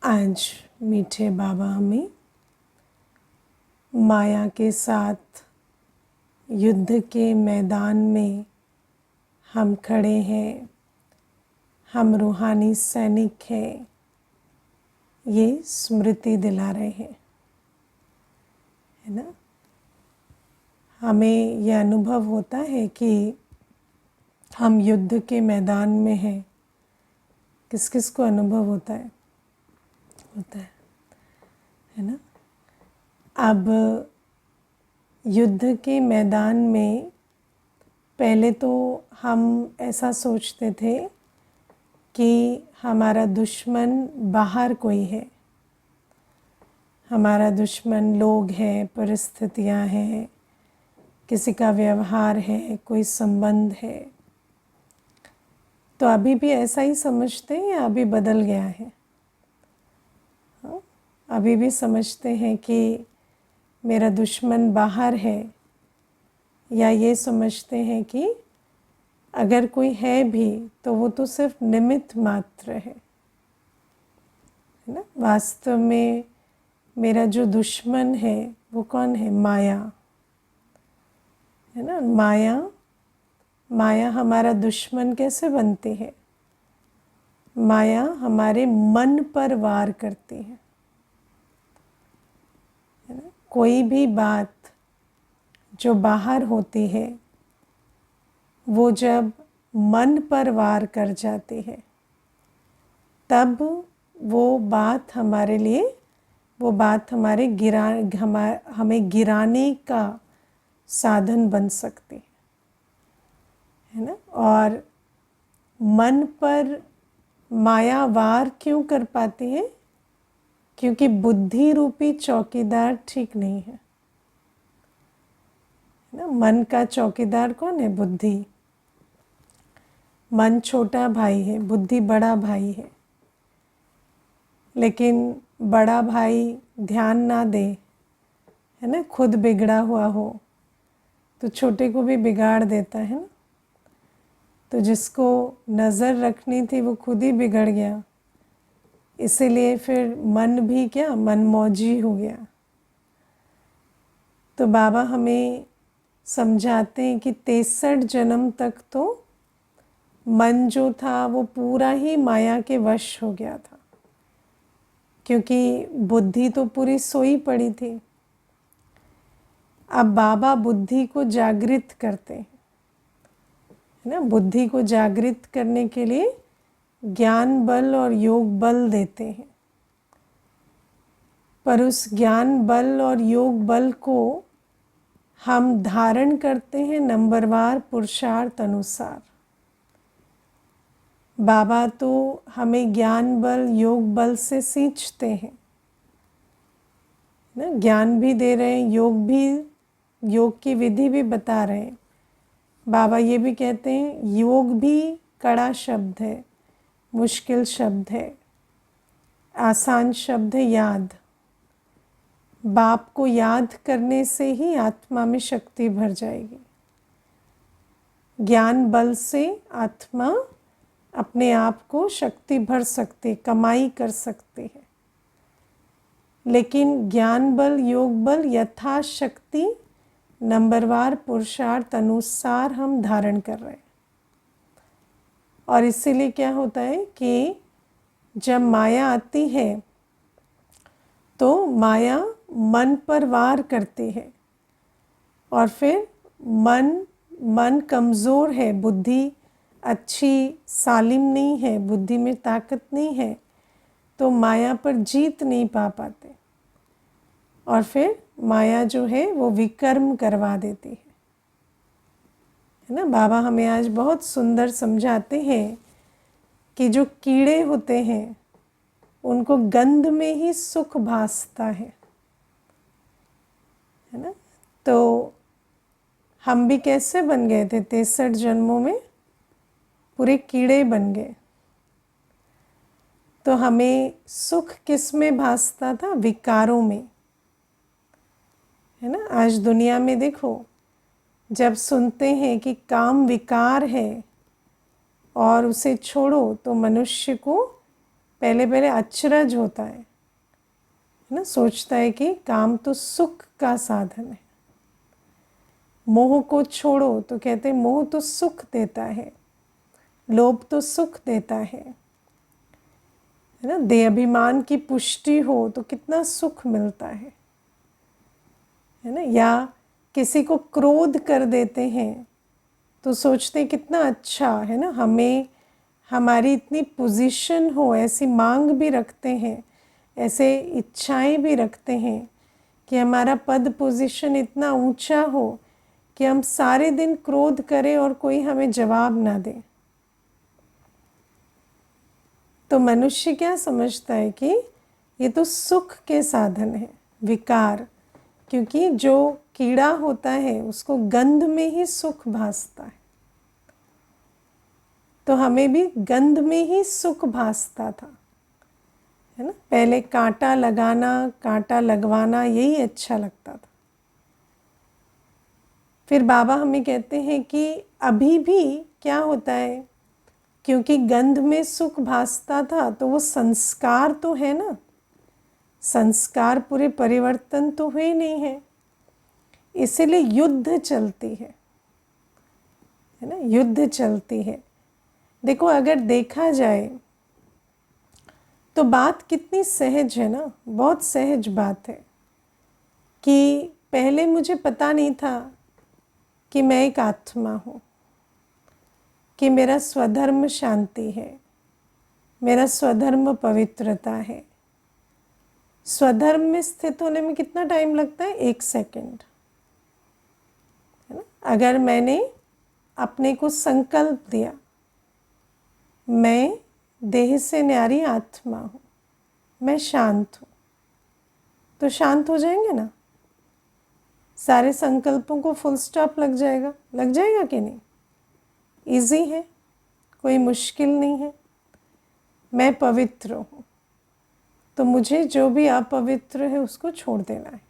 आज मीठे बाबा हमें माया के साथ युद्ध के मैदान में हम खड़े हैं, हम रूहानी सैनिक हैं, ये स्मृति दिला रहे हैं, है ना। हमें यह अनुभव होता है कि हम युद्ध के मैदान में हैं। किस किस को अनुभव होता है ना। अब युद्ध के मैदान में पहले तो हम ऐसा सोचते थे कि हमारा दुश्मन बाहर कोई है, हमारा दुश्मन लोग हैं, परिस्थितियां हैं, किसी का व्यवहार है, कोई संबंध है। तो अभी भी ऐसा ही समझते हैं या अभी बदल गया है? अभी भी समझते हैं कि मेरा दुश्मन बाहर है, या ये समझते हैं कि अगर कोई है भी तो वो तो सिर्फ निमित्त मात्र है ना। वास्तव में मेरा जो दुश्मन है वो कौन है? माया, है ना। माया हमारा दुश्मन कैसे बनती है? माया हमारे मन पर वार करती है ना। कोई भी बात जो बाहर होती है वो जब मन पर वार कर जाती है तब वो बात हमारे लिए, वो बात हमें गिराने का साधन बन सकती है ना। और मन पर माया वार क्यों कर पाती है? क्योंकि बुद्धि रूपी चौकीदार ठीक नहीं है ना। मन का चौकीदार कौन है? बुद्धि। मन छोटा भाई है, बुद्धि बड़ा भाई है। लेकिन बड़ा भाई ध्यान ना दे, है ना, खुद बिगड़ा हुआ हो तो छोटे को भी बिगाड़ देता है ना। तो जिसको नज़र रखनी थी वो खुद ही बिगड़ गया, इसीलिए फिर मन भी क्या, मनमौजी हो गया। तो बाबा हमें समझाते हैं कि 63 जन्म तक तो मन जो था वो पूरा ही माया के वश हो गया था, क्योंकि बुद्धि तो पूरी सोई पड़ी थी। अब बाबा बुद्धि को जागृत करते हैं, है ना। बुद्धि को जागृत करने के लिए ज्ञान बल और योग बल देते हैं, पर उस ज्ञान बल और योग बल को हम धारण करते हैं नंबरवार पुरुषार्थ अनुसार। बाबा तो हमें ज्ञान बल योग बल से सींचते हैं ना, ज्ञान भी दे रहे हैं, योग की विधि भी बता रहे हैं। बाबा ये भी कहते हैं योग भी कड़ा शब्द है, मुश्किल शब्द है, आसान शब्द है याद। बाप को याद करने से ही आत्मा में शक्ति भर जाएगी। ज्ञान बल से आत्मा अपने आप को शक्ति भर सकती, कमाई कर सकती है। लेकिन ज्ञान बल योग बल यथाशक्ति नंबरवार पुरुषार्थ अनुसार हम धारण कर रहे हैं। और इसीलिए क्या होता है कि जब माया आती है तो माया मन पर वार करती है, और फिर मन कमज़ोर है, बुद्धि अच्छी सालिम नहीं है, बुद्धि में ताकत नहीं है, तो माया पर जीत नहीं पा पाते, और फिर माया जो है वो विकर्म करवा देती है ना। बाबा हमें आज बहुत सुंदर समझाते हैं कि जो कीड़े होते हैं उनको गंध में ही सुख भासता है ना। तो हम भी कैसे बन गए थे 63 जन्मों में? पूरे कीड़े बन गए। तो हमें सुख किस में भासता था? विकारों में, है ना। आज दुनिया में देखो, जब सुनते हैं कि काम विकार है और उसे छोड़ो तो मनुष्य को पहले पहले अचरज होता है ना, सोचता है कि काम तो सुख का साधन है। मोह को छोड़ो तो कहते हैं मोह तो सुख देता है, लोभ तो सुख देता है ना। देह अभिमान की पुष्टि हो तो कितना सुख मिलता है ना। या किसी को क्रोध कर देते हैं तो सोचते हैं कितना अच्छा है ना, हमें हमारी इतनी पोजीशन हो, ऐसी मांग भी रखते हैं, ऐसे इच्छाएं भी रखते हैं कि हमारा पद पोजीशन इतना ऊंचा हो कि हम सारे दिन क्रोध करें और कोई हमें जवाब ना दे। तो मनुष्य क्या समझता है कि ये तो सुख के साधन है, विकार, क्योंकि जो कीड़ा होता है उसको गंध में ही सुख भासता है। तो हमें भी गंध में ही सुख भासता था, है ना। पहले कांटा लगाना, कांटा लगवाना, यही अच्छा लगता था। फिर बाबा हमें कहते हैं कि अभी भी क्या होता है, क्योंकि गंध में सुख भासता था तो वो संस्कार तो है ना, संस्कार पूरे परिवर्तन तो हुए नहीं है, इसीलिए युद्ध चलती है ना, युद्ध चलती है। देखो अगर देखा जाए तो बात कितनी सहज है ना, बहुत सहज बात है कि पहले मुझे पता नहीं था कि मैं एक आत्मा हूँ, कि मेरा स्वधर्म शांति है, मेरा स्वधर्म पवित्रता है। स्वधर्म में स्थित होने में कितना टाइम लगता है, 1 सेकंड, है ना। अगर मैंने अपने को संकल्प दिया मैं देह से न्यारी आत्मा हूँ, मैं शांत हूँ, तो शांत हो जाएंगे ना, सारे संकल्पों को फुल स्टॉप लग जाएगा कि नहीं। इजी है, कोई मुश्किल नहीं है। मैं पवित्र हूँ तो मुझे जो भी अपवित्र है उसको छोड़ देना है,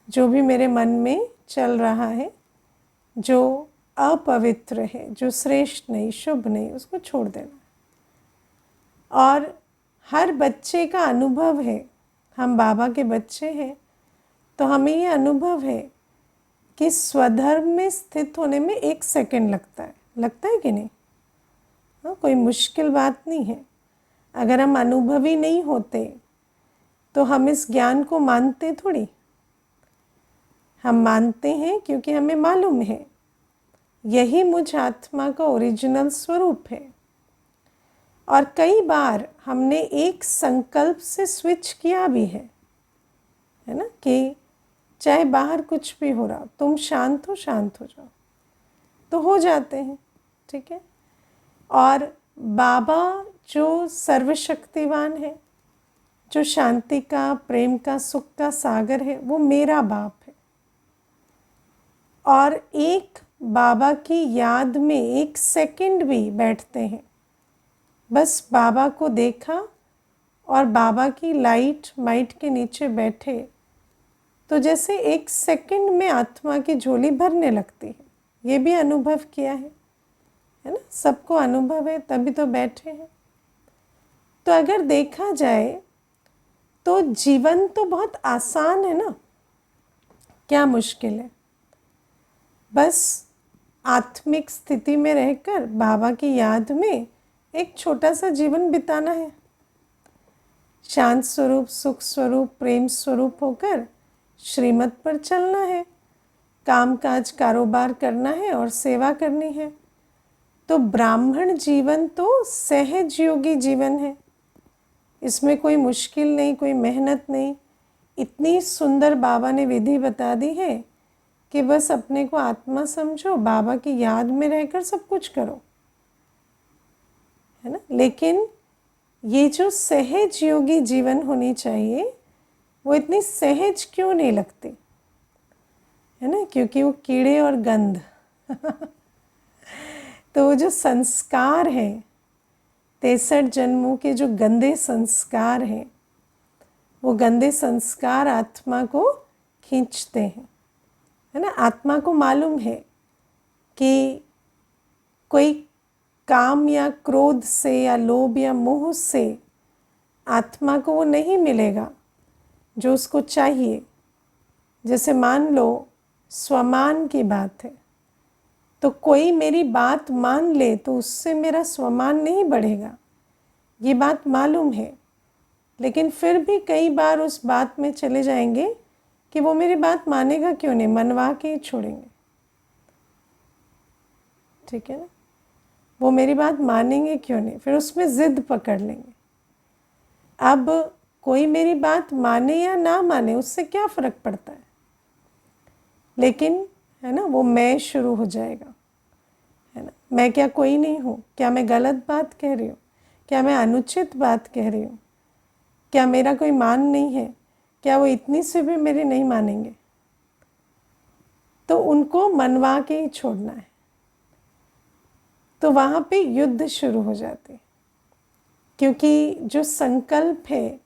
जो भी मेरे मन में चल रहा है, जो अपवित्र है, जो श्रेष्ठ नहीं, शुभ नहीं, उसको छोड़ देना है। और हर बच्चे का अनुभव है, हम बाबा के बच्चे हैं तो हमें ये अनुभव है कि स्वधर्म में स्थित होने में 1 सेकंड लगता है कि नहीं। हाँ, कोई मुश्किल बात नहीं है। अगर हम अनुभवी नहीं होते तो हम इस ज्ञान को मानते थोड़ी। हम मानते हैं क्योंकि हमें मालूम है यही मुझ आत्मा का ओरिजिनल स्वरूप है। और कई बार हमने एक संकल्प से स्विच किया भी है ना, कि चाहे बाहर कुछ भी हो रहा, तुम शांत हो जाओ, तो हो जाते हैं, ठीक है। और बाबा जो सर्वशक्तिवान है, जो शांति का, प्रेम का, सुख का सागर है, वो मेरा बाप है। और एक बाबा की याद में 1 सेकंड भी बैठते हैं, बस बाबा को देखा और बाबा की लाइट के नीचे बैठे, तो जैसे 1 सेकंड में आत्मा की झोली भरने लगती है। ये भी अनुभव किया है ना, सबको अनुभव है, तभी तो बैठे हैं। तो अगर देखा जाए तो जीवन तो बहुत आसान है ना, क्या मुश्किल है। बस आत्मिक स्थिति में रहकर बाबा की याद में एक छोटा सा जीवन बिताना है, शांत स्वरूप, सुख स्वरूप, प्रेम स्वरूप होकर श्रीमत पर चलना है, कामकाज कारोबार करना है और सेवा करनी है। तो ब्राह्मण जीवन तो सहज योगी जीवन है, इसमें कोई मुश्किल नहीं, कोई मेहनत नहीं। इतनी सुंदर बाबा ने विधि बता दी है कि बस अपने को आत्मा समझो, बाबा की याद में रहकर सब कुछ करो, है ना। लेकिन ये जो सहज योगी जीवन होनी चाहिए वो इतनी सहज क्यों नहीं लगती, है ना, क्योंकि वो कीड़े और गंध तो वो जो संस्कार हैं, 63 जन्मों के जो गंदे संस्कार हैं, वो गंदे संस्कार आत्मा को खींचते हैं, है ना। आत्मा को मालूम है कि कोई काम या क्रोध से या लोभ या मोह से आत्मा को वो नहीं मिलेगा जो उसको चाहिए। जैसे मान लो स्वमान की बात है, तो कोई मेरी बात मान ले तो उससे मेरा स्वमान नहीं बढ़ेगा, ये बात मालूम है। लेकिन फिर भी कई बार उस बात में चले जाएंगे कि वो मेरी बात मानेगा क्यों नहीं, मनवा के ही छोड़ेंगे। ठीक है ना, वो मेरी बात मानेंगे क्यों नहीं, फिर उसमें ज़िद पकड़ लेंगे। अब कोई मेरी बात माने या ना माने उससे क्या फ़र्क पड़ता है, लेकिन है ना वो मैं शुरू हो जाएगा। है ना, मैं क्या कोई नहीं हूँ? क्या मैं गलत बात कह रही हूँ? क्या मैं अनुचित बात कह रही हूँ? क्या मेरा कोई मान नहीं है? क्या वो इतनी से भी मेरी नहीं मानेंगे? तो उनको मनवा के ही छोड़ना है। तो वहाँ पे युद्ध शुरू हो जाते, क्योंकि जो संकल्प है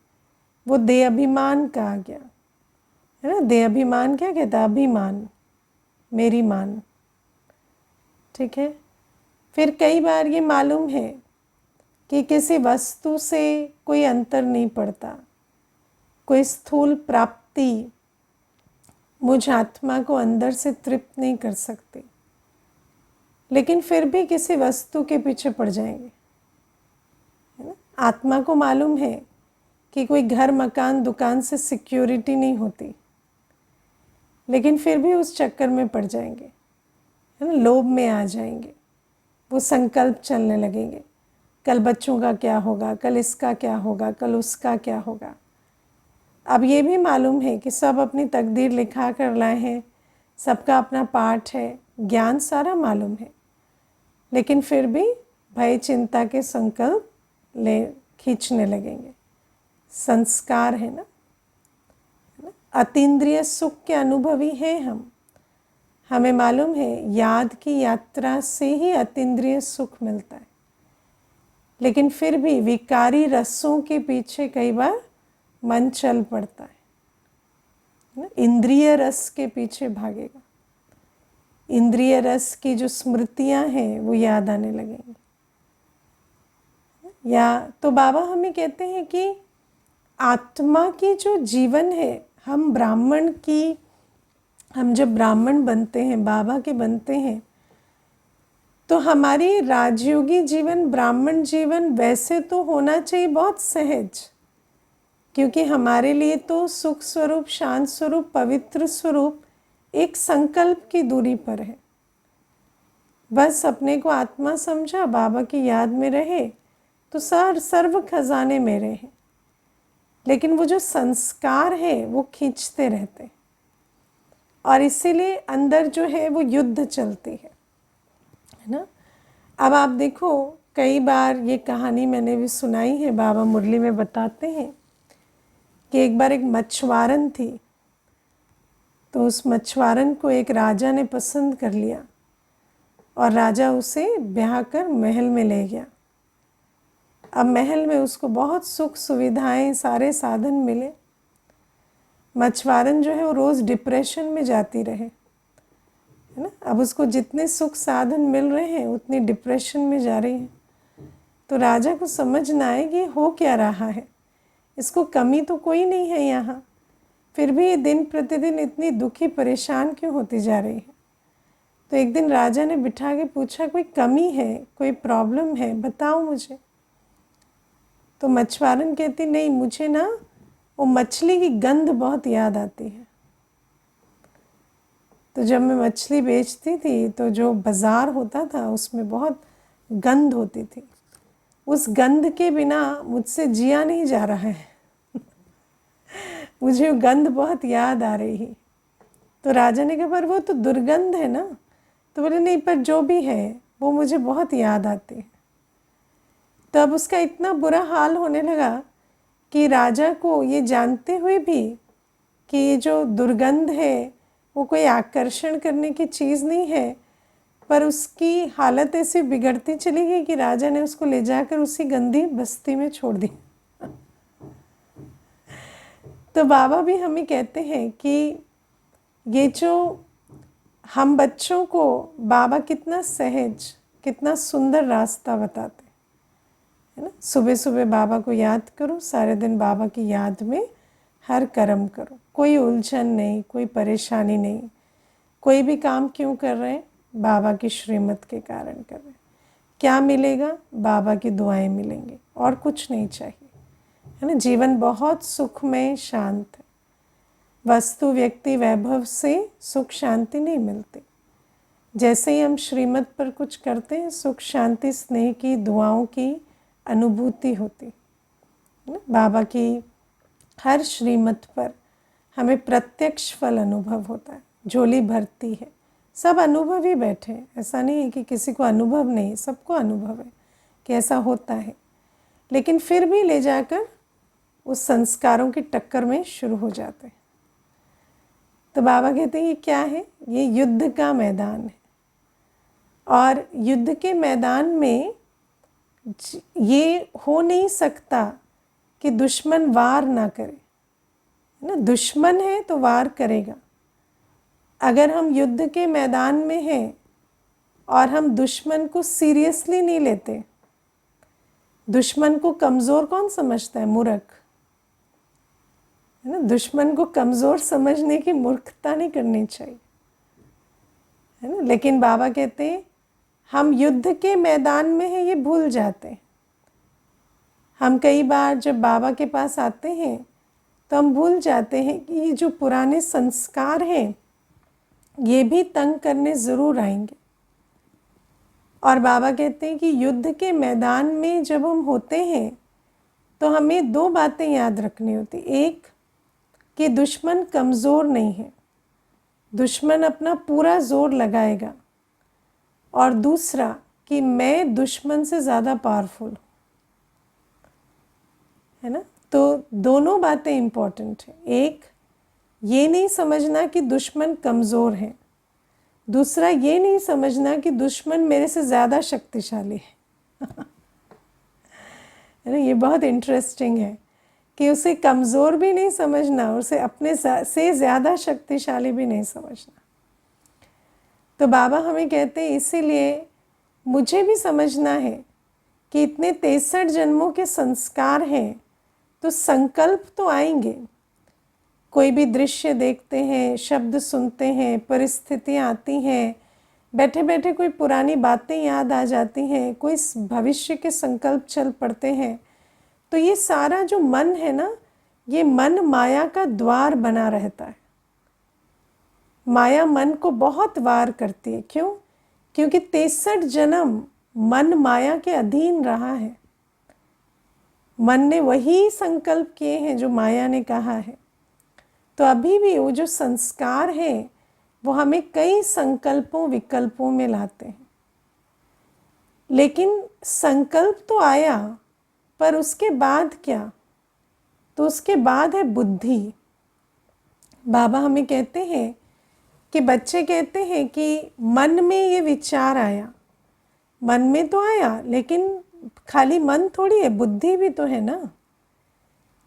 वो देह अभिमान का आ गया। है ना, देह अभिमान क्या कहता है? अभिमान, मेरी मान। ठीक है, फिर कई बार ये मालूम है कि किसी वस्तु से कोई अंतर नहीं पड़ता, कोई स्थूल प्राप्ति मुझ आत्मा को अंदर से तृप्त नहीं कर सकती, लेकिन फिर भी किसी वस्तु के पीछे पड़ जाएंगे। है ना, आत्मा को मालूम है कि कोई घर मकान दुकान से सिक्योरिटी नहीं होती, लेकिन फिर भी उस चक्कर में पड़ जाएंगे। है ना, लोभ में आ जाएंगे, वो संकल्प चलने लगेंगे, कल बच्चों का क्या होगा, कल इसका क्या होगा, कल उसका क्या होगा। अब ये भी मालूम है कि सब अपनी तकदीर लिखा कर लाए हैं, सबका अपना पाठ है, ज्ञान सारा मालूम है, लेकिन फिर भी भय चिंता के संकल्प ले खींचने लगेंगे। संस्कार है ना, अतीन्द्रिय सुख के अनुभवी हैं हम। हमें मालूम है याद की यात्रा से ही अतीन्द्रिय सुख मिलता है, लेकिन फिर भी विकारी रसों के पीछे कई बार मन चल पड़ता है। इंद्रिय रस के पीछे भागेगा, इंद्रिय रस की जो स्मृतियां हैं वो याद आने लगेंगी। या तो बाबा हमें कहते हैं कि आत्मा की जो जीवन है, हम ब्राह्मण की, हम जब ब्राह्मण बनते हैं, बाबा के बनते हैं, तो हमारी राजयोगी जीवन, ब्राह्मण जीवन वैसे तो होना चाहिए बहुत सहज, क्योंकि हमारे लिए तो सुख स्वरूप, शांत स्वरूप, पवित्र स्वरूप एक संकल्प की दूरी पर है। बस अपने को आत्मा समझा, बाबा की याद में रहे तो सर्व खजाने मेरे हैं। लेकिन वो जो संस्कार है वो खींचते रहते, और इसीलिए अंदर जो है वो युद्ध चलती है ना। अब आप देखो, कई बार ये कहानी मैंने भी सुनाई है, बाबा मुरली में बताते हैं कि एक बार एक मछुआरन थी, तो उस मछुआरन को एक राजा ने पसंद कर लिया और राजा उसे ब्याह कर महल में ले गया। अब महल में उसको बहुत सुख सुविधाएं, सारे साधन मिले। मछुआरन जो है वो रोज़ डिप्रेशन में जाती रहे, है ना। अब उसको जितने सुख साधन मिल रहे हैं उतनी डिप्रेशन में जा रही है। तो राजा को समझ ना आए कि हो क्या रहा है, इसको कमी तो कोई नहीं है यहाँ, फिर भी ये दिन प्रतिदिन इतनी दुखी परेशान क्यों होती जा रही है। तो एक दिन राजा ने बिठा के पूछा, कोई कमी है, कोई प्रॉब्लम है, बताओ मुझे। तो मछुआरन कहती, नहीं मुझे ना वो मछली की गंध बहुत याद आती है। तो जब मैं मछली बेचती थी तो जो बाज़ार होता था उसमें बहुत गंध होती थी, उस गंध के बिना मुझसे जिया नहीं जा रहा है मुझे वो गंध बहुत याद आ रही है। तो राजा ने कहा, पर वो तो दुर्गंध है ना। तो बोले, नहीं पर जो भी है वो मुझे बहुत याद आती है। तो अब उसका इतना बुरा हाल होने लगा कि राजा को ये जानते हुए भी कि ये जो दुर्गंध है वो कोई आकर्षण करने की चीज़ नहीं है, पर उसकी हालत ऐसी बिगड़ती चली गई कि राजा ने उसको ले जाकर उसी गंदी बस्ती में छोड़ दी। तो बाबा भी हमें कहते हैं कि ये जो हम बच्चों को बाबा कितना सहज, कितना सुंदर रास्ता बताते है ना। सुबह सुबह बाबा को याद करो, सारे दिन बाबा की याद में हर कर्म करो, कोई उलझन नहीं, कोई परेशानी नहीं। कोई भी काम क्यों कर रहे हैं? बाबा की श्रीमत के कारण कर रहे हैं। क्या मिलेगा? बाबा की दुआएं मिलेंगी, और कुछ नहीं चाहिए, है ना। जीवन बहुत सुखमय शांत है। वस्तु व्यक्ति वैभव से सुख शांति नहीं मिलती। जैसे ही हम श्रीमत पर कुछ करते हैं, सुख शांति स्नेह की दुआओं की अनुभूति होती है। बाबा की हर श्रीमत पर हमें प्रत्यक्ष फल अनुभव होता है। झोली भरती है, सब अनुभव ही बैठे हैं। ऐसा नहीं है कि किसी को अनुभव नहीं, सबको अनुभव है कि ऐसा होता है। लेकिन फिर भी ले जाकर उस संस्कारों की टक्कर में शुरू हो जाते हैं। तो बाबा कहते हैं ये क्या है? ये युद्ध का मैदान है, और युद्ध के मैदान में ये हो नहीं सकता कि दुश्मन वार ना करे, है ना। दुश्मन है तो वार करेगा। अगर हम युद्ध के मैदान में हैं और हम दुश्मन को सीरियसली नहीं लेते, दुश्मन को कमज़ोर कौन समझता है? मूर्ख, है ना। दुश्मन को कमज़ोर समझने की मूर्खता नहीं करनी चाहिए, है ना। लेकिन बाबा कहते हैं हम युद्ध के मैदान में हैं, ये भूल जाते हैं। हम कई बार जब बाबा के पास आते हैं तो हम भूल जाते हैं कि ये जो पुराने संस्कार हैं ये भी तंग करने ज़रूर आएंगे। और बाबा कहते हैं कि युद्ध के मैदान में जब हम होते हैं तो हमें दो बातें याद रखनी होती। एक कि दुश्मन कमज़ोर नहीं है, दुश्मन अपना पूरा ज़ोर लगाएगा। और दूसरा कि मैं दुश्मन से ज़्यादा पावरफुल हूँ, है ना। तो दोनों बातें इम्पॉर्टेंट हैं। एक, ये नहीं समझना कि दुश्मन कमज़ोर है। दूसरा, ये नहीं समझना कि दुश्मन मेरे से ज़्यादा शक्तिशाली है। है ना। ये बहुत इंटरेस्टिंग है कि उसे कमज़ोर भी नहीं समझना, उसे अपने से ज़्यादा शक्तिशाली भी नहीं समझना। तो बाबा हमें कहते हैं इसीलिए मुझे भी समझना है कि इतने 63 जन्मों के संस्कार हैं, तो संकल्प तो आएंगे। कोई भी दृश्य देखते हैं, शब्द सुनते हैं, परिस्थितियाँ आती हैं, बैठे बैठे कोई पुरानी बातें याद आ जाती हैं, कोई भविष्य के संकल्प चल पड़ते हैं। तो ये सारा जो मन है ना, ये मन माया का द्वार बना रहता है। माया मन को बहुत वार करती है। क्यों? क्योंकि 63 जन्म मन माया के अधीन रहा है। मन ने वही संकल्प किए हैं जो माया ने कहा है। तो अभी भी वो जो संस्कार हैं वो हमें कई संकल्पों विकल्पों में लाते हैं। लेकिन संकल्प तो आया, पर उसके बाद क्या? तो उसके बाद है बुद्धि। बाबा हमें कहते हैं कि बच्चे कहते हैं कि मन में ये विचार आया, मन में तो आया, लेकिन खाली मन थोड़ी है, बुद्धि भी तो है ना।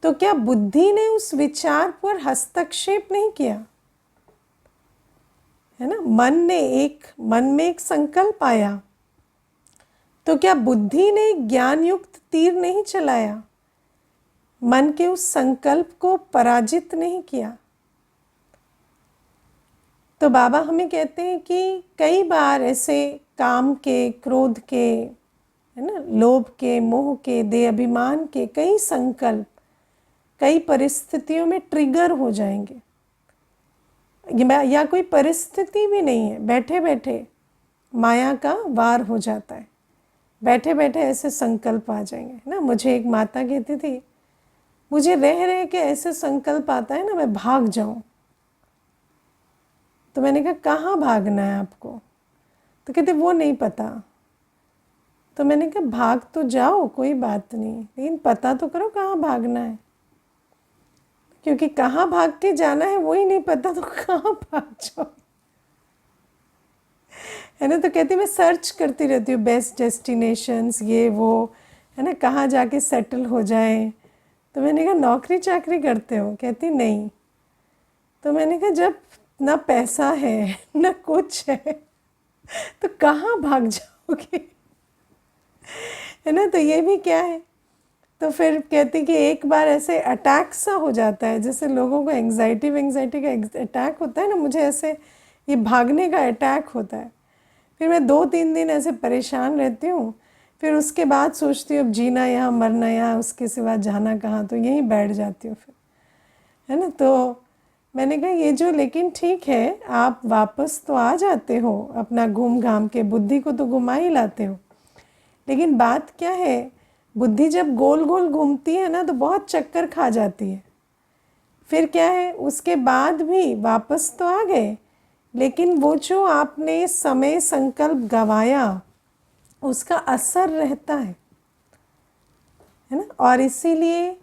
तो क्या बुद्धि ने उस विचार पर हस्तक्षेप नहीं किया? है ना। मन में एक संकल्प आया, तो क्या बुद्धि ने ज्ञान युक्त तीर नहीं चलाया? मन के उस संकल्प को पराजित नहीं किया? तो बाबा हमें कहते हैं कि कई बार ऐसे काम के, क्रोध के, है ना, लोभ के, मोह के, देह अभिमान के कई संकल्प कई परिस्थितियों में ट्रिगर हो जाएंगे। या कोई परिस्थिति भी नहीं है, बैठे बैठे माया का वार हो जाता है, बैठे बैठे ऐसे संकल्प आ जाएंगे, है ना। मुझे एक माता कहती थी, मुझे रह रह के ऐसे संकल्प आता है ना, मैं भाग जाऊं। तो मैंने कहा कहाँ भागना है आपको? तो कहते वो नहीं पता। तो मैंने कहा भाग तो जाओ, कोई बात नहीं, लेकिन पता तो करो कहाँ भागना है, क्योंकि कहाँ भाग के जाना है वो ही नहीं पता, तो कहाँ भाग जाओ, है ना। तो कहती मैं सर्च करती रहती हूँ बेस्ट डेस्टिनेशंस, ये वो, है ना, कहाँ जाके सेटल हो जाए। तो मैंने कहा नौकरी चाकरी करते हो? कहती नहीं। तो मैंने कहा जब ना पैसा है ना कुछ है, तो कहाँ भाग जाओगे? है ना। तो ये भी क्या है, तो फिर कहते कि एक बार ऐसे अटैक सा हो जाता है, जैसे लोगों को एंग्जाइटी का अटैक होता है ना, मुझे ऐसे ये भागने का अटैक होता है। फिर मैं 2-3 दिन ऐसे परेशान रहती हूँ, फिर उसके बाद सोचती हूँ अब जीना यहाँ मरना यहाँ, उसके सिवा जाना कहाँ, तो यहीं बैठ जाती हूँ फिर, है ना। तो मैंने कहा ये जो, लेकिन ठीक है आप वापस तो आ जाते हो अपना घूम घाम के, बुद्धि को तो घुमा ही लाते हो, लेकिन बात क्या है, बुद्धि जब गोल गोल घूमती है ना तो बहुत चक्कर खा जाती है। फिर क्या है, उसके बाद भी वापस तो आ गए, लेकिन वो जो आपने समय संकल्प गवाया उसका असर रहता है ना। और इसीलिए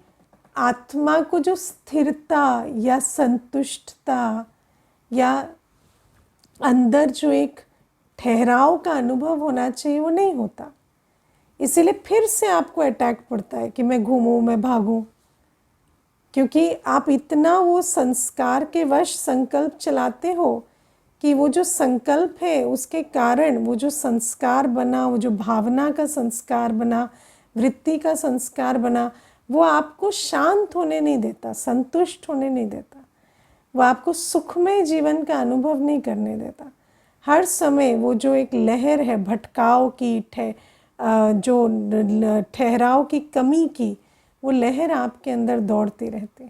आत्मा को जो स्थिरता या संतुष्टता या अंदर जो एक ठहराव का अनुभव होना चाहिए वो नहीं होता। इसीलिए फिर से आपको अटैक पड़ता है कि मैं घूमूं, मैं भागूं, क्योंकि आप इतना वो संस्कार के वश संकल्प चलाते हो कि वो जो संकल्प है उसके कारण वो जो संस्कार बना, वो जो भावना का संस्कार बना, वृत्ति का संस्कार बना, वो आपको शांत होने नहीं देता, संतुष्ट होने नहीं देता, वो आपको सुखमय जीवन का अनुभव नहीं करने देता। हर समय वो जो एक लहर है भटकाव की, जो ठहराव की कमी की, वो लहर आपके अंदर दौड़ती रहती।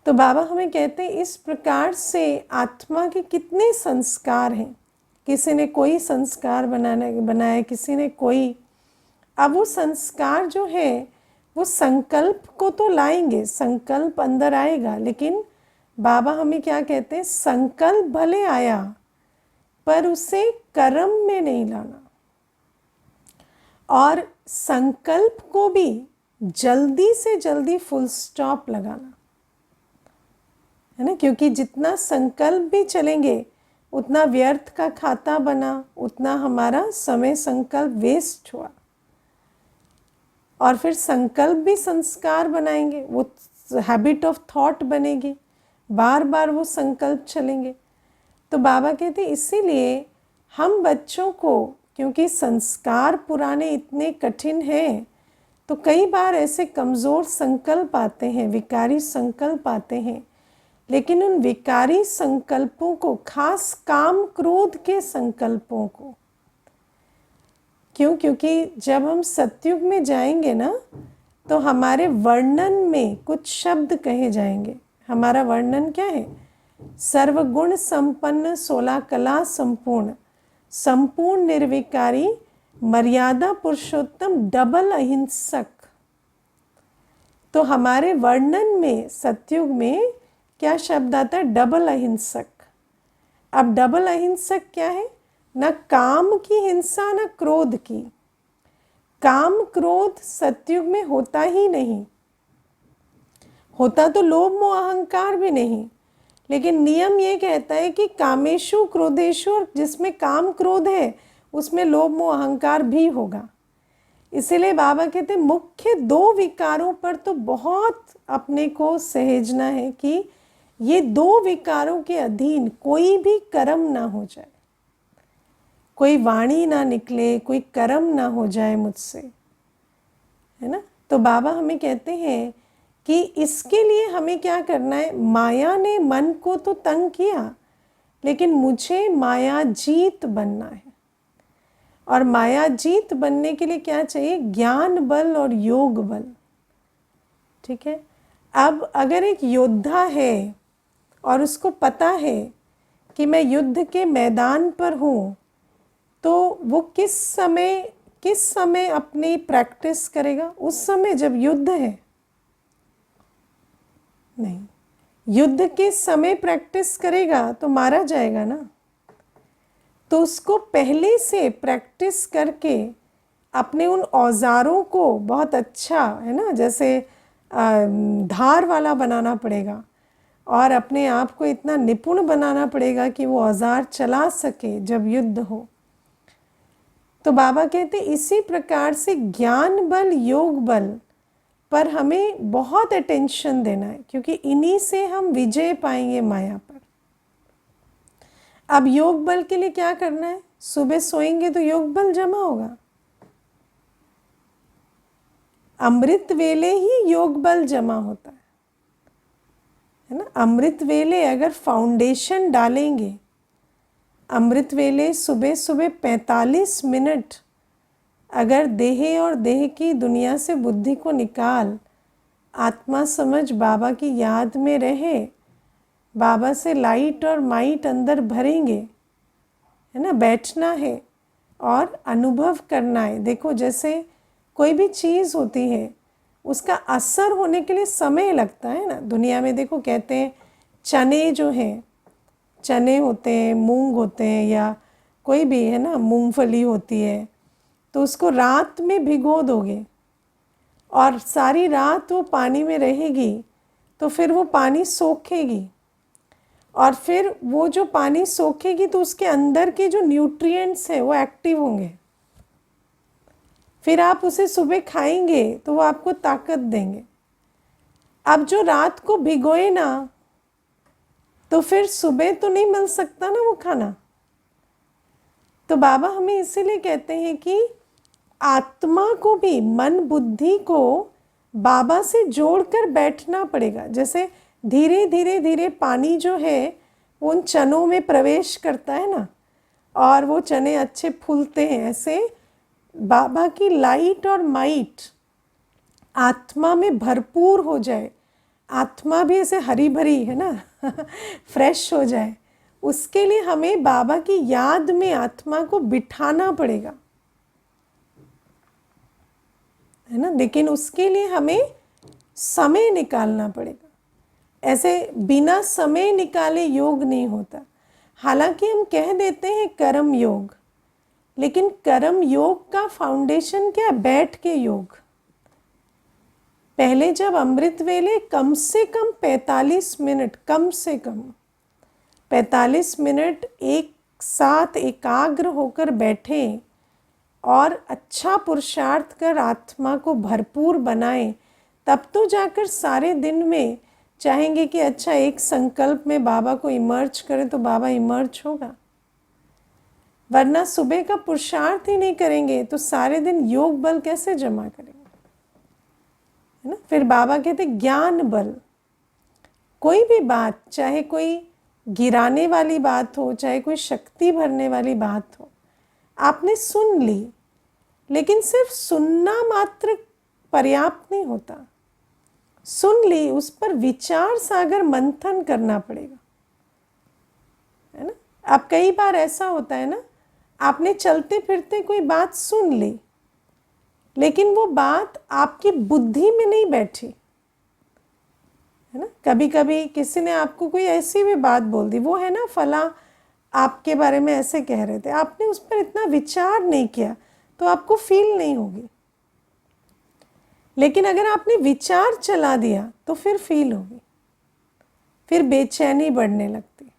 तो बाबा हमें कहते हैं इस प्रकार से आत्मा के कितने संस्कार हैं, किसी ने कोई संस्कार बनाया, किसी ने कोई। अब वो संस्कार जो है वो संकल्प को तो लाएंगे, संकल्प अंदर आएगा, लेकिन बाबा हमें क्या कहते हैं, संकल्प भले आया पर उसे कर्म में नहीं लाना, और संकल्प को भी जल्दी से जल्दी फुल स्टॉप लगाना, है ना। क्योंकि जितना संकल्प भी चलेंगे उतना व्यर्थ का खाता बना, उतना हमारा समय संकल्प वेस्ट हुआ, और फिर संकल्प भी संस्कार बनाएंगे, वो हैबिट ऑफ थॉट बनेगी, बार बार वो संकल्प चलेंगे। तो बाबा कहते इसीलिए हम बच्चों को, क्योंकि संस्कार पुराने इतने कठिन हैं, तो कई बार ऐसे कमज़ोर संकल्प आते हैं, विकारी संकल्प आते हैं, लेकिन उन विकारी संकल्पों को, खास काम क्रोध के संकल्पों को, क्योंकि जब हम सतयुग में जाएंगे ना तो हमारे वर्णन में कुछ शब्द कहे जाएंगे। हमारा वर्णन क्या है, सर्वगुण संपन्न, 16 कला संपूर्ण, संपूर्ण निर्विकारी, मर्यादा पुरुषोत्तम, डबल अहिंसक। तो हमारे वर्णन में सतयुग में क्या शब्द आता है, डबल अहिंसक। अब डबल अहिंसक क्या है, न काम की हिंसा न क्रोध की। काम क्रोध सतयुग में होता ही नहीं, होता तो लोभ मोह अहंकार भी नहीं, लेकिन नियम ये कहता है कि कामेशु क्रोधेशु, और जिसमें काम क्रोध है उसमें लोभ मोह अहंकार भी होगा। इसीलिए बाबा कहते हैं मुख्य 2 विकारों पर तो बहुत अपने को सहेजना है कि ये 2 विकारों के अधीन कोई भी कर्म ना हो जाए, कोई वाणी ना निकले, कोई कर्म ना हो जाए मुझसे, है ना। तो बाबा हमें कहते हैं कि इसके लिए हमें क्या करना है, माया ने मन को तो तंग किया, लेकिन मुझे माया जीत बनना है। और माया जीत बनने के लिए क्या चाहिए, ज्ञान बल और योग बल। ठीक है। अब अगर एक योद्धा है और उसको पता है कि मैं युद्ध के मैदान पर हूँ, तो वो किस समय अपनी प्रैक्टिस करेगा, उस समय जब युद्ध है नहीं, युद्ध के समय प्रैक्टिस करेगा तो मारा जाएगा ना। तो उसको पहले से प्रैक्टिस करके अपने उन औजारों को बहुत अच्छा, है ना, जैसे धार वाला बनाना पड़ेगा, और अपने आप को इतना निपुण बनाना पड़ेगा कि वो औजार चला सके जब युद्ध हो। तो बाबा कहते इसी प्रकार से ज्ञान बल योग बल पर हमें बहुत अटेंशन देना है, क्योंकि इन्हीं से हम विजय पाएंगे माया पर। अब योग बल के लिए क्या करना है, सुबह सोएंगे तो योग बल जमा होगा, अमृत वेले ही योग बल जमा होता है ना। अमृत वेले अगर फाउंडेशन डालेंगे, अमृत वेले सुबह सुबह 45 मिनट अगर देह और देह की दुनिया से बुद्धि को निकाल आत्मा समझ बाबा की याद में रहे, बाबा से लाइट और माइट अंदर भरेंगे, है ना। बैठना है और अनुभव करना है। देखो जैसे कोई भी चीज़ होती है उसका असर होने के लिए समय लगता है ना। दुनिया में देखो कहते हैं चने जो हैं, चने होते हैं, मूंग होते हैं, या कोई भी है ना, मूंगफली होती है, तो उसको रात में भिगो दोगे और सारी रात वो पानी में रहेगी तो फिर वो पानी सोखेगी, और फिर वो जो पानी सोखेगी तो उसके अंदर के जो न्यूट्रिएंट्स हैं वो एक्टिव होंगे। फिर आप उसे सुबह खाएंगे तो वो आपको ताकत देंगे। अब जो रात को भिगोए ना तो फिर सुबह तो नहीं मिल सकता ना वो खाना। तो बाबा हमें इसीलिए कहते हैं कि आत्मा को भी, मन बुद्धि को बाबा से जोड़कर बैठना पड़ेगा। जैसे धीरे धीरे धीरे पानी जो है वो उन चनों में प्रवेश करता है ना, और वो चने अच्छे फूलते हैं, ऐसे बाबा की लाइट और माइट आत्मा में भरपूर हो जाए, आत्मा भी ऐसे हरी भरी है ना फ्रेश हो जाए, उसके लिए हमें बाबा की याद में आत्मा को बिठाना पड़ेगा, है ना। लेकिन उसके लिए हमें समय निकालना पड़ेगा। ऐसे बिना समय निकाले योग नहीं होता। हालांकि हम कह देते हैं कर्म योग, लेकिन कर्म योग का फाउंडेशन क्या? बैठ के योग। पहले जब अमृत वेले कम से कम 45 मिनट, कम से कम 45 मिनट एक साथ एकाग्र होकर बैठें और अच्छा पुरुषार्थ कर आत्मा को भरपूर बनाएं, तब तो जाकर सारे दिन में चाहेंगे कि अच्छा एक संकल्प में बाबा को इमर्ज करें तो बाबा इमर्ज होगा। वरना सुबह का पुरुषार्थ ही नहीं करेंगे तो सारे दिन योग बल कैसे जमा करेंगे, है ना। फिर बाबा कहते ज्ञान बल। कोई भी बात, चाहे कोई गिराने वाली बात हो, चाहे कोई शक्ति भरने वाली बात हो, आपने सुन ली, लेकिन सिर्फ सुनना मात्र पर्याप्त नहीं होता। सुन ली, उस पर विचार सागर मंथन करना पड़ेगा, है ना। अब कई बार ऐसा होता है ना, आपने चलते फिरते कोई बात सुन ली, लेकिन वो बात आपकी बुद्धि में नहीं बैठी, है ना। कभी कभी किसी ने आपको कोई ऐसी भी बात बोल दी, वो है ना फला आपके बारे में ऐसे कह रहे थे, आपने उस पर इतना विचार नहीं किया तो आपको फील नहीं होगी। लेकिन अगर आपने विचार चला दिया तो फिर फील होगी, फिर बेचैनी बढ़ने लगती।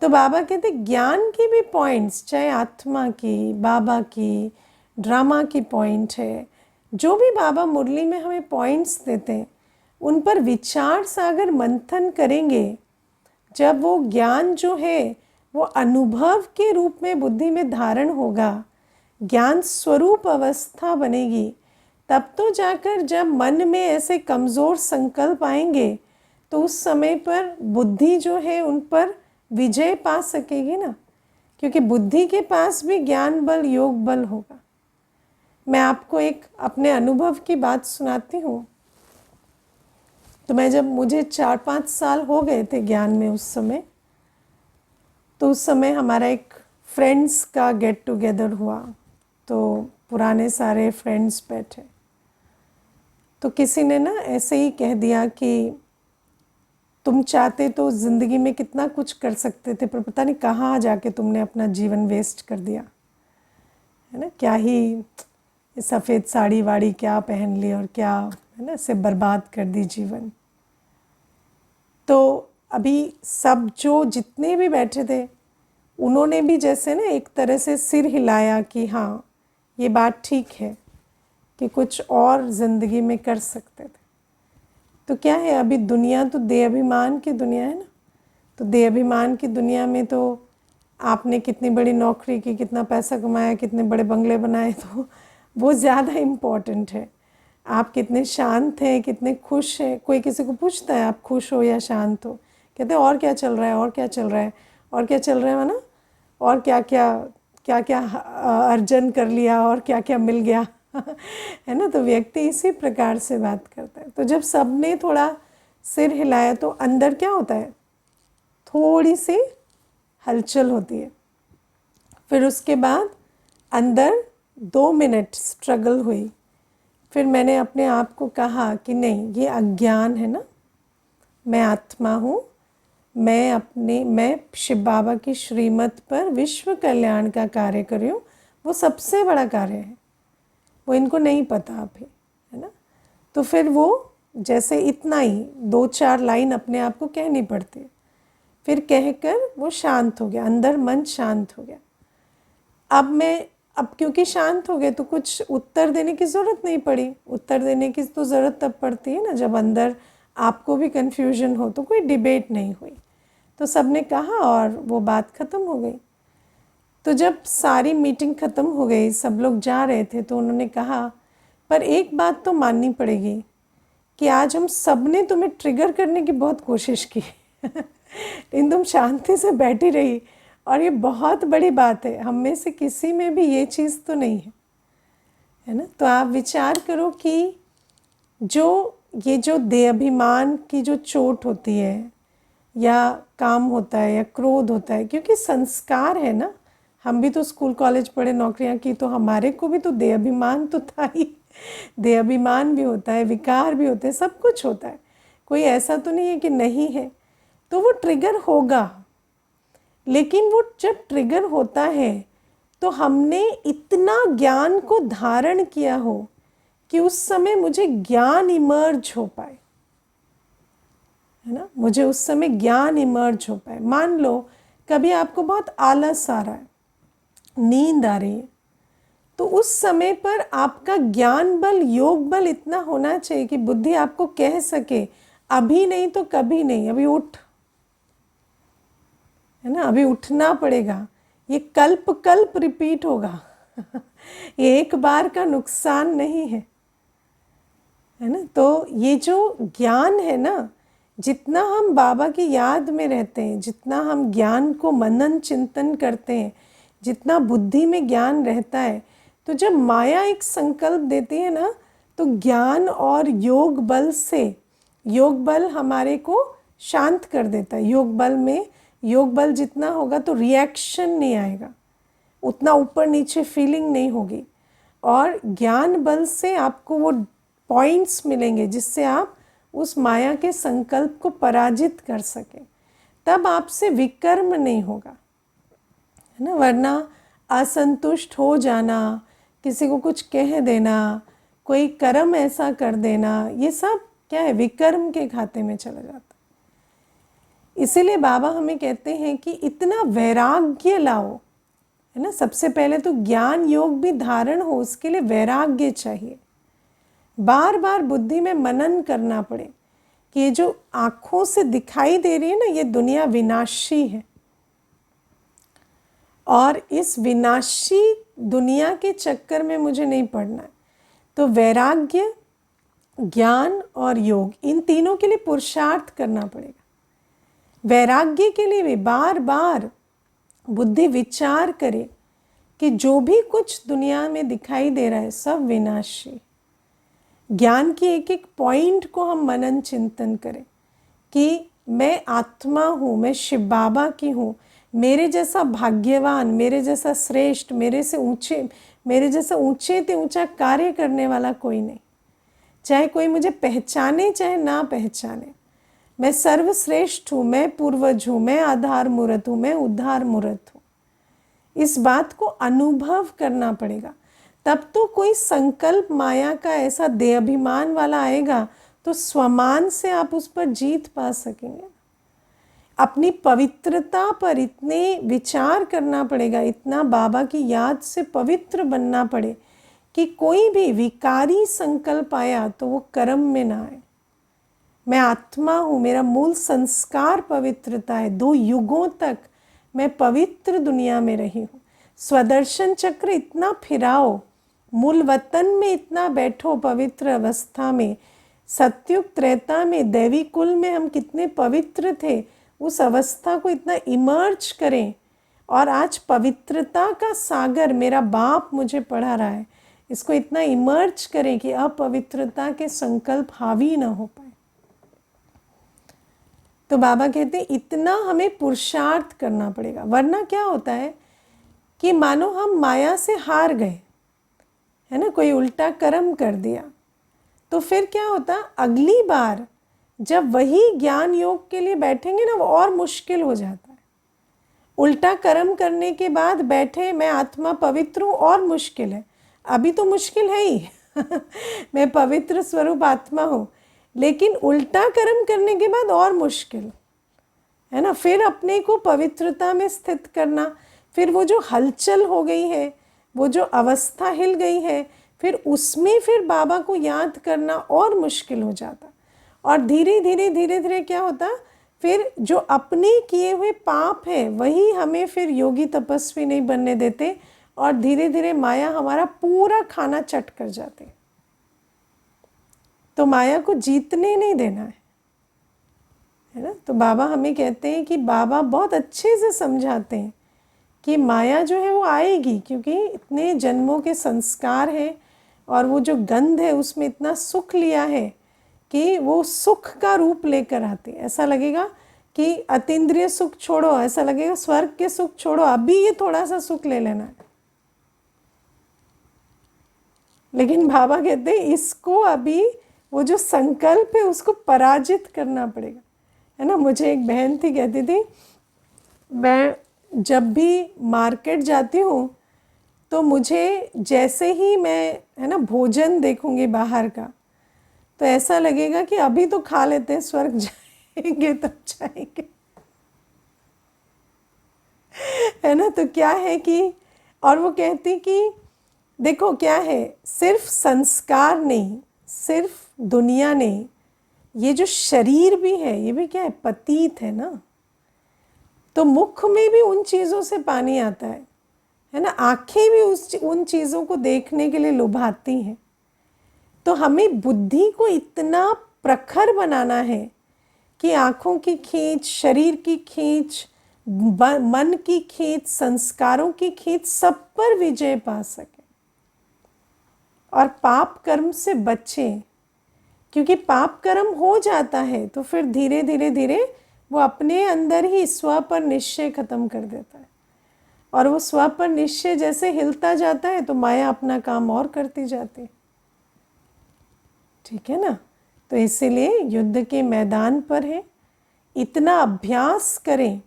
तो बाबा कहते ज्ञान की भी पॉइंट्स, चाहे आत्मा की, बाबा की, ड्रामा की पॉइंट है, जो भी बाबा मुरली में हमें पॉइंट्स देते हैं, उन पर विचार सागर मंथन करेंगे। जब वो ज्ञान जो है वो अनुभव के रूप में बुद्धि में धारण होगा, ज्ञान स्वरूप अवस्था बनेगी, तब तो जाकर जब मन में ऐसे कमज़ोर संकल्प आएंगे तो उस समय पर बुद्धि जो है उन पर विजय पा सकेगी ना, क्योंकि बुद्धि के पास भी ज्ञान बल, योग बल होगा। मैं आपको एक अपने अनुभव की बात सुनाती हूँ। तो मैं जब, मुझे 4-5 साल हो गए थे ज्ञान में उस समय, तो उस समय हमारा एक फ्रेंड्स का गेट टुगेदर हुआ, तो पुराने सारे फ्रेंड्स बैठे, तो किसी ने ना ऐसे ही कह दिया कि तुम चाहते तो ज़िंदगी में कितना कुछ कर सकते थे, पर पता नहीं कहाँ जाके तुमने अपना जीवन वेस्ट कर दिया, है ना। क्या ही सफ़ेद साड़ी वाड़ी क्या पहन ली और क्या, है ना, से बर्बाद कर दी जीवन। तो अभी सब जो जितने भी बैठे थे उन्होंने भी जैसे ना एक तरह से सिर हिलाया कि हाँ ये बात ठीक है कि कुछ और ज़िंदगी में कर सकते थे। तो क्या है, अभी दुनिया तो देह अभिमान की दुनिया है ना। तो देह अभिमान की दुनिया में तो आपने कितनी बड़ी नौकरी की, कितना पैसा कमाया, कितने बड़े बंगले बनाए, तो वो ज़्यादा इम्पॉर्टेंट है। आप कितने शांत हैं, कितने खुश हैं। कोई किसी को पूछता है आप खुश हो या शांत हो, कहते हैं और क्या चल रहा है, और क्या चल रहा है, और क्या चल रहा है, माना और क्या क्या क्या क्या अर्जन कर लिया और क्या क्या मिल गया है ना। तो व्यक्ति इसी प्रकार से बात करता है। तो जब सबने थोड़ा सिर हिलाया तो अंदर क्या होता है, थोड़ी सी हलचल होती है। फिर उसके बाद अंदर 2 मिनट स्ट्रगल हुई। फिर मैंने अपने आप को कहा कि नहीं, ये अज्ञान है ना, मैं आत्मा हूँ, मैं शिव बाबा की श्रीमत पर विश्व कल्याण का कार्य कर रही हूँ। वो सबसे बड़ा कार्य है, वो इनको नहीं पता अभी, है ना। तो फिर वो जैसे इतना ही 2-4 लाइन अपने आप को कहनी पड़ती है। फिर कहकर वो शांत हो गया, अंदर मन शांत हो गया। अब क्योंकि शांत हो गए तो कुछ उत्तर देने की ज़रूरत नहीं पड़ी। उत्तर देने की तो ज़रूरत तब पड़ती है ना जब अंदर आपको भी कन्फ्यूजन हो। तो कोई डिबेट नहीं हुई, तो सबने कहा और वो बात ख़त्म हो गई। तो जब सारी मीटिंग ख़त्म हो गई, सब लोग जा रहे थे, तो उन्होंने कहा पर एक बात तो माननी पड़ेगी कि आज हम सब ने तुम्हें ट्रिगर करने की बहुत कोशिश की लेकिन तुम शांति से बैठी रही, और ये बहुत बड़ी बात है। हम में से किसी में भी ये चीज़ तो नहीं है ना। तो आप विचार करो कि जो देहाभिमान की जो चोट होती है, या काम होता है, या क्रोध होता है, क्योंकि संस्कार है ना। हम भी तो स्कूल कॉलेज पढ़े, नौकरियां की, तो हमारे को भी तो देहाभिमान तो था ही। देहाभिमान भी होता है, विकार भी होते हैं, सब कुछ होता है। कोई ऐसा तो नहीं है कि नहीं है। तो वो ट्रिगर होगा, लेकिन वो जब ट्रिगर होता है तो हमने इतना ज्ञान को धारण किया हो कि उस समय मुझे ज्ञान इमर्ज हो पाए, है ना। मुझे उस समय ज्ञान इमर्ज हो पाए। मान लो कभी आपको बहुत आलस आ रहा है, नींद आ रही है, तो उस समय पर आपका ज्ञान बल, योग बल इतना होना चाहिए कि बुद्धि आपको कह सके अभी नहीं तो कभी नहीं, अभी उठ, है ना, अभी उठना पड़ेगा। ये कल्प कल्प रिपीट होगा ये एक बार का नुकसान नहीं है ना। तो ये जो ज्ञान है ना, जितना हम बाबा की याद में रहते हैं, जितना हम ज्ञान को मनन चिंतन करते हैं, जितना बुद्धि में ज्ञान रहता है, तो जब माया एक संकल्प देती है ना, तो ज्ञान और योग बल से, योग बल हमारे को शांत कर देता है। योग बल जितना होगा तो रिएक्शन नहीं आएगा, उतना ऊपर नीचे फीलिंग नहीं होगी, और ज्ञान बल से आपको वो पॉइंट्स मिलेंगे जिससे आप उस माया के संकल्प को पराजित कर सकें। तब आपसे विकर्म नहीं होगा, है ना। वरना असंतुष्ट हो जाना, किसी को कुछ कह देना, कोई कर्म ऐसा कर देना, ये सब क्या है, विकर्म के खाते में चला जाता है। इसीलिए बाबा हमें कहते हैं कि इतना वैराग्य लाओ, है ना। सबसे पहले तो ज्ञान योग भी धारण हो, उसके लिए वैराग्य चाहिए। बार बार बुद्धि में मनन करना पड़े कि ये जो आँखों से दिखाई दे रही है ना, ये दुनिया विनाशी है, और इस विनाशी दुनिया के चक्कर में मुझे नहीं पड़ना है। तो वैराग्य, ज्ञान और योग, इन तीनों के लिए पुरुषार्थ करना पड़ेगा। वैराग्य के लिए भी बार बार बुद्धि विचार करे कि जो भी कुछ दुनिया में दिखाई दे रहा है सब विनाशी। ज्ञान की एक एक पॉइंट को हम मनन चिंतन करें कि मैं आत्मा हूँ, मैं शिव बाबा की हूँ, मेरे जैसा भाग्यवान, मेरे जैसा श्रेष्ठ, मेरे जैसा ऊंचे से ऊंचा कार्य करने वाला कोई नहीं। चाहे कोई मुझे पहचाने चाहे ना पहचाने, मैं सर्वश्रेष्ठ हूँ, मैं पूर्वज हूँ, मैं आधार मूर्त हूँ, मैं उद्धार मूर्त हूँ। इस बात को अनुभव करना पड़ेगा, तब तो कोई संकल्प माया का ऐसा देहाभिमान वाला आएगा तो स्वमान से आप उस पर जीत पा सकेंगे। अपनी पवित्रता पर इतने विचार करना पड़ेगा, इतना बाबा की याद से पवित्र बनना पड़े कि कोई भी विकारी संकल्प आया तो वो कर्म में ना आए। मैं आत्मा हूँ, मेरा मूल संस्कार पवित्रता है, 2 युगों तक मैं पवित्र दुनिया में रही हूँ। स्वदर्शन चक्र इतना फिराओ, मूल वतन में इतना बैठो पवित्र अवस्था में, सत्युग त्रेता में दैवी कुल में हम कितने पवित्र थे, उस अवस्था को इतना इमर्ज करें। और आज पवित्रता का सागर मेरा बाप मुझे पढ़ा रहा है, इसको इतना इमर्ज करें कि अपवित्रता के संकल्प हावी ना हो पाए। तो बाबा कहते हैं इतना हमें पुरुषार्थ करना पड़ेगा, वरना क्या होता है कि मानो हम माया से हार गए, है ना, कोई उल्टा कर्म कर दिया, तो फिर क्या होता, अगली बार जब वही ज्ञान योग के लिए बैठेंगे ना, वो और मुश्किल हो जाता है। उल्टा कर्म करने के बाद बैठे मैं आत्मा पवित्र हूँ, और मुश्किल है, अभी तो मुश्किल है ही मैं पवित्र स्वरूप आत्मा हूँ, लेकिन उल्टा कर्म करने के बाद और मुश्किल है ना। फिर अपने को पवित्रता में स्थित करना, फिर वो जो हलचल हो गई है, वो जो अवस्था हिल गई है, फिर उसमें फिर बाबा को याद करना और मुश्किल हो जाता। और धीरे धीरे क्या होता, फिर जो अपने किए हुए पाप है वही हमें फिर योगी तपस्वी नहीं बनने देते, और धीरे धीरे माया हमारा पूरा खाना चट कर जाती है। तो माया को जीतने नहीं देना है ना। तो बाबा हमें कहते हैं कि बाबा बहुत अच्छे से समझाते हैं कि माया जो है वो आएगी, क्योंकि इतने जन्मों के संस्कार हैं, और वो जो गंध है उसमें इतना सुख लिया है कि वो सुख का रूप लेकर आती है। ऐसा लगेगा कि अतीन्द्रिय सुख छोड़ो, ऐसा लगेगा स्वर्ग के सुख छोड़ो, अभी ये थोड़ा सा सुख ले लेना है। लेकिन बाबा कहते हैं इसको अभी वो जो संकल्प है उसको पराजित करना पड़ेगा, है ना। मुझे एक बहन थी, कहती थी मैं जब भी मार्केट जाती हूँ तो मुझे जैसे ही मैं, है ना, भोजन देखूंगी बाहर का, तो ऐसा लगेगा कि अभी तो खा लेते हैं, स्वर्ग जाएंगे तब जाएंगे है ना। तो क्या है कि, और वो कहती कि देखो क्या है, सिर्फ संस्कार नहीं, सिर्फ दुनिया नहीं, ये जो शरीर भी है ये भी क्या है, पतित है ना। तो मुख में भी उन चीज़ों से पानी आता है ना, आँखें भी उन चीज़ों को देखने के लिए लुभाती हैं। तो हमें बुद्धि को इतना प्रखर बनाना है कि आँखों की खींच, शरीर की खींच, मन की खींच, संस्कारों की खींच, सब पर विजय पा सके, और पाप कर्म से बचें। क्योंकि पाप कर्म हो जाता है तो फिर धीरे धीरे वो अपने अंदर ही स्व पर निश्चय खत्म कर देता है, और वो स्व पर निश्चय जैसे हिलता जाता है तो माया अपना काम और करती जाती है। ठीक है ना। तो इसीलिए युद्ध के मैदान पर है, इतना अभ्यास करें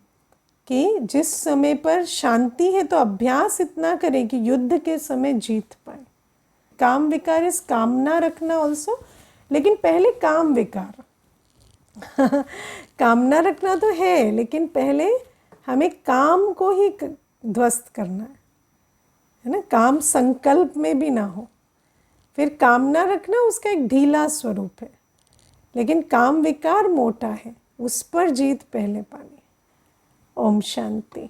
कि जिस समय पर शांति है तो अभ्यास इतना करें कि युद्ध के समय जीत पाए। काम विकार इस कामना रखना ऑल्सो, लेकिन पहले काम विकार कामना रखना तो है, लेकिन पहले हमें काम को ही ध्वस्त करना है ना। काम संकल्प में भी ना हो, फिर कामना रखना उसका एक ढीला स्वरूप है, लेकिन काम विकार मोटा है, उस पर जीत पहले पानी। ओम शांति।